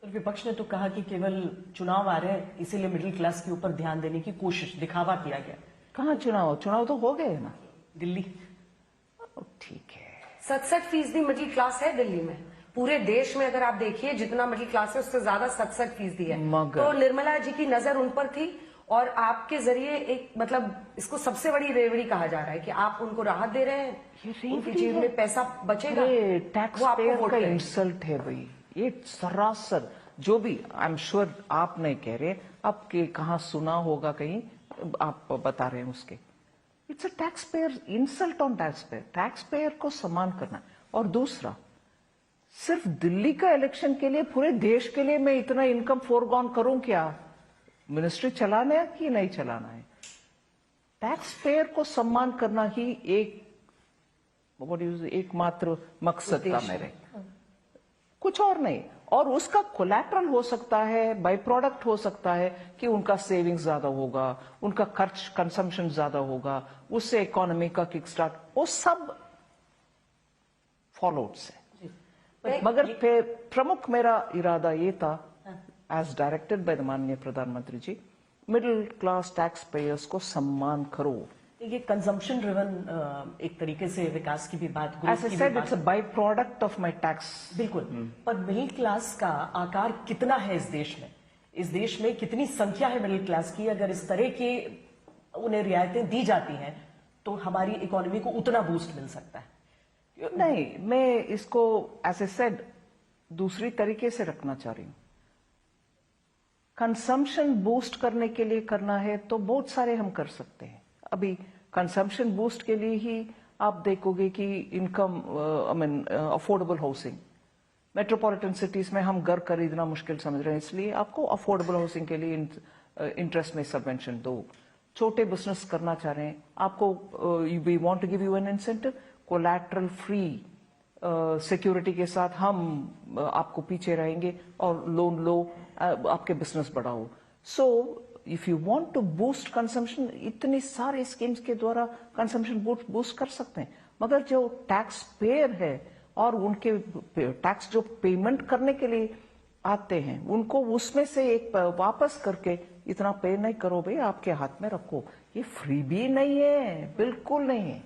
विपक्ष ने तो कहा कि केवल चुनाव आ रहे हैं इसीलिए मिडिल क्लास के ऊपर ध्यान देने की कोशिश, दिखावा किया गया। कहाँ चुनाव? चुनाव तो हो गए ना। दिल्ली ठीक है। 67% मिडिल क्लास है दिल्ली में। पूरे देश में अगर आप देखिए जितना मिडिल क्लास है उससे ज्यादा 67% है। तो निर्मला जी की नजर उन पर थी और आपके जरिए एक मतलब इसको सबसे बड़ी रेवड़ी कहा जा रहा है कि आप उनको राहत दे रहे हैं, उनकी जेब में पैसा बचेगा। टैक्स पेयर का इंसल्ट है भाई ये सरासर। जो भी आई एम श्योर आप नहीं कह रहे, आपके कहाँ सुना होगा कहीं, आप बता रहे हैं उसके। It's a tax payer insult on tax payer. Tax payer को सम्मान करना। और दूसरा, सिर्फ दिल्ली का इलेक्शन के लिए पूरे देश के लिए मैं इतना इनकम फोरगॉन करूं क्या? मिनिस्ट्री चलाना है कि नहीं चलाना है? टैक्स पेयर को सम्मान करना ही एकमात्र मकसद था मेरे, कुछ और नहीं। और उसका कोलैटरल हो सकता है, बाई प्रोडक्ट हो सकता है कि उनका सेविंग्स ज्यादा होगा, उनका खर्च कंजम्पशन ज्यादा होगा, उससे इकोनॉमी का किक स्टार्ट, वो सब फॉलोड्स है। मगर प्रमुख मेरा इरादा ये था, एज डायरेक्टेड बाय द माननीय प्रधानमंत्री जी, मिडिल क्लास टैक्स पेयर्स को सम्मान करो। ये कंजम्पशन ड्रिवन एक तरीके से विकास की भी बात, as I said it's a by product of my tax. बिल्कुल। पर मिडिल क्लास का आकार कितना है इस देश में? इस देश में कितनी संख्या है मिडिल क्लास की? अगर इस तरह की उन्हें रियायतें दी जाती हैं तो हमारी इकोनॉमी को उतना बूस्ट मिल सकता है। नहीं, मैं इसको एज ए सेड दूसरी तरीके से रखना चाह रही हूं। कंजम्पशन बूस्ट करने के लिए करना है तो बहुत सारे हम कर सकते हैं। अभी कंजम्पशन बूस्ट के लिए ही आप देखोगे कि income affordable housing, metropolitan cities में हम घर खरीदना मुश्किल समझ रहे हैं, इसलिए आपको अफोर्डेबल हाउसिंग के लिए इंटरेस्ट में सबवेंशन दो। छोटे बिजनेस करना चाह रहे हैं, आपको we want to give you an incentive, collateral free security के साथ हम आपको पीछे रहेंगे और लोन लो, आपके बिजनेस बढ़ाओ। So if you want to boost consumption, इतनी सारे स्कीम्स के द्वारा कंजम्पशन बूस्ट कर सकते हैं। मगर जो टैक्स पेयर है और उनके टैक्स जो पेमेंट करने के लिए आते हैं, उनको उसमें से एक वापस करके इतना पे नहीं करो भाई, आपके हाथ में रखो। ये फ्री भी नहीं है, बिल्कुल नहीं है।